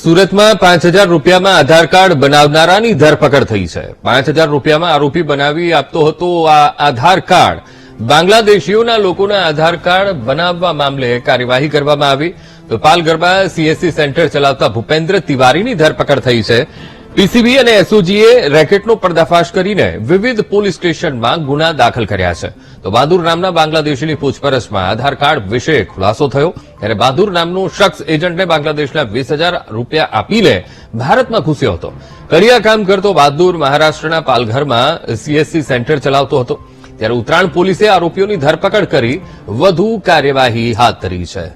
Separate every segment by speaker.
Speaker 1: સુરતમાં 5000 રૂપિયામાં આધાર કાર્ડ બનાવનારાની ધરપકડ થઈ છે। 5000 રૂપિયામાં આરોપી બનાવી આપતો હતો આ આધાર કાર્ડ। બાંગ્લાદેશીઓના લોકોના આધાર કાર્ડ બનાવવા મામલે કાર્યવાહી કરવામાં આવી તો પાલઘરમાં સીએસસી સેન્ટર ચલાવતા ભૂપેન્દ્ર તિવારીની ધરપકડ થઈ છે। પીસીબી અને એસઓજીએ રેકેટનો પર્દાફાશ કરીને વિવિધ પોલીસ સ્ટેશનમાં ગુના દાખલ કર્યા છે તો બહાદુર નામના બાંગ્લાદેશીની પૂછપરછમાં આધાર કાર્ડ વિશે ખુલાસો થયો ત્યારે બહાદુર નામનો શખ્સ એજન્ટને બાંગ્લાદેશના 20000 રૂપિયા આપીને ભારતમાં ઘૂસ્યો હતો। કડિયા કામ કરતો બહાદુર મહારાષ્ટ્રના પાલઘરમાં સીએસસી સેન્ટર ચલાવતો હતો ત્યારે ઉત્તરાયણ પોલીસે આરોપીઓની ધરપકડ કરી વધુ કાર્યવાહી હાથ ધરી છે।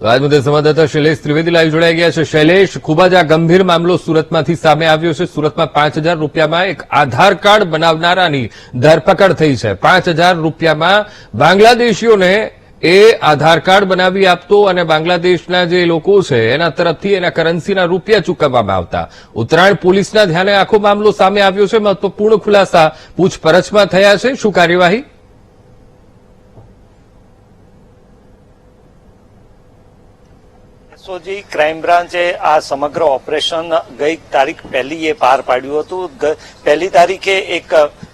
Speaker 1: આજ મુદ્દે સંવાદદાતા શૈલેષ ત્રિવેદી લાઈવ જોડાઈ ગયા છે। શૈલેષ, ખૂબ જ આ ગંભીર મામલો સુરતમાંથી સામે આવ્યો છે। સુરતમાં 5000 રૂપિયામાં એક આધાર કાર્ડ બનાવનારાની ધરપકડ થઈ છે। 5000 રૂપિયામાં બાંગ્લાદેશીઓને એ આધાર કાર્ડ બનાવી આપતો અને બાંગ્લાદેશના જે લોકો છે એના તરફથી એના કરન્સીના રૂપિયા ચૂકવવામાં આવતા। ઉત્તરાયણ પોલીસના ધ્યાને આખો મામલો સામે આવ્યો છે। મહત્વપૂર્ણ ખુલાસા પૂછપરછમાં થયા છે, શું કાર્યવાહી?
Speaker 2: એસઓજી ક્રાઇમ બ્રાન્ચે આ સમગ્ર ઓપરેશન ગઈ તારીખ 1 પાર પાડ્યું હતું। 1 તારીખે એક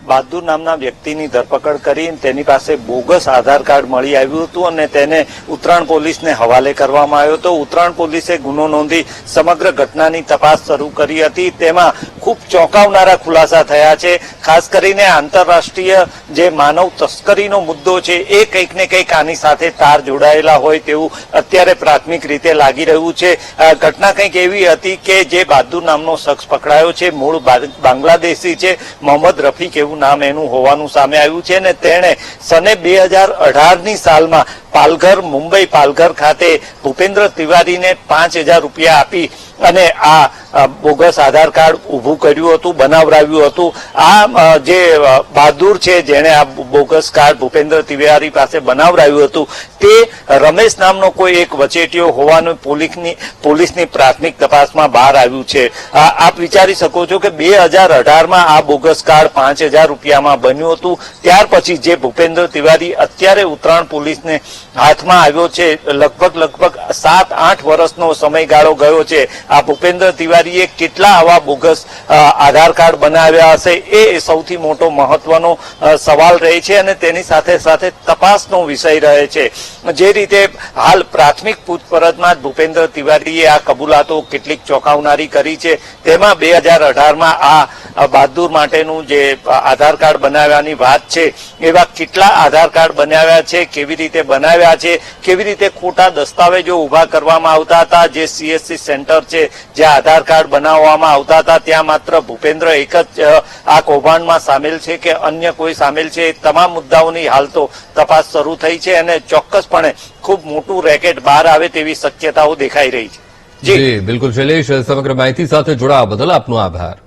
Speaker 2: બહાદુર નામના વ્યક્તિની ધરપકડ કરી તેની પાસે બોગસ આધાર કાર્ડ મળી આવ્યું હતું અને તેને ઉત્તરાયણ પોલીસને હવાલે કરવામાં આવ્યો હતો। ઉત્તરાયણ પોલીસે ગુનો નોંધી સમગ્ર ઘટનાની તપાસ શરૂ કરી હતી। તેમાં ખૂબ ચોંકાવનારા ખુલાસા થયા છે। ખાસ કરીને આંતરરાષ્ટ્રીય જે માનવ તસ્કરીનો મુદ્દો છે એ કંઈક ને કંઈક આની સાથે તાર જોડાયેલા હોય તેવું અત્યારે પ્રાથમિક રીતે લાગી રહ્યું છે। ઘટના કંઈક એવી હતી કે જે બહાદુર નામનો શખ્સ પકડાયો છે, મૂળ બાંગ્લાદેશી છે, મોહમ્મદ રફીક એવું નામ એનું હોવાનું સામે આવ્યું છે અને તેણે સને 2018ની સાલમાં મુંબઈ પાલઘર ખાતે ભૂપેન્દ્ર તિવારીને 5000 રૂપિયા આપી અને આ બોગસ આધાર કાર્ડ ઉભું કર્યું હતું, બનાવરાવ્યું હતું। આ જે બહાદુર છે જેને આ બોગસ કાર્ડ ભૂપેન્દ્ર તિવારી પાસે બનાવરાવ્યું હતું તે રમેશ નામનો કોઈ એક વચેટિયો હોવાનું પોલીસની પ્રાથમિક તપાસમાં બહાર આવ્યું છે। આપ વિચારી શકો છો કે 2018માં આ બોગસ કાર્ડ 5000 રૂપિયામાં બન્યું હતું। ત્યાર પછી જે ભૂપેન્દ્ર તિવારી અત્યારે ઉત્તરાયણ પોલીસને હાથમાં આવ્યો છે, લગભગ 7-8 વર્ષનો સમયગાળો ગયો છે। આ ભૂપેન્દ્ર તિવારીએ કેટલા આવા બોગસ આધાર કાર્ડ બનાવ્યા હશે એ સૌથી મોટો મહત્વનો સવાલ રહે છે અને તેની સાથે સાથે તપાસનો વિષય રહે છે। જે રીતે હાલ પ્રાથમિક પૂછપરછમાં ભૂપેન્દ્ર તિવારીએ આ કબૂલાતો કેટલીક ચોંકાવનારી કરી છે। તેમાં 2018માં આ બહાદુર માટેનું જે આધાર કાર્ડ બનાવ્યાની વાત છે એવા કેટલા આધાર કાર્ડ બનાવ્યા છે, કેવી રીતે બનાવ્યા છે, કેવી રીતે ખોટા દસ્તાવેજો ઉભા કરવામાં આવતા હતા। જે સીએસસી સેન્ટર છે જ્યાં આધાર કાર્ડ બનાવવામાં આવતા હતા ત્યાં માત્ર ભૂપેન્દ્ર એક જ આ કૌભાંડમાં સામેલ છે કે અન્ય કોઈ સામેલ છે, તમામ મુદ્દાઓની હાલ તો તપાસ શરૂ થઈ છે અને ચોક્કસપણે ખૂબ મોટું રેકેટ બહાર આવે તેવી શક્યતાઓ દેખાઈ રહી છે।
Speaker 1: જી બિલકુલ શૈલેષ, સમગ્ર માહિતી સાથે જોડાવા બદલ આપનો આભાર।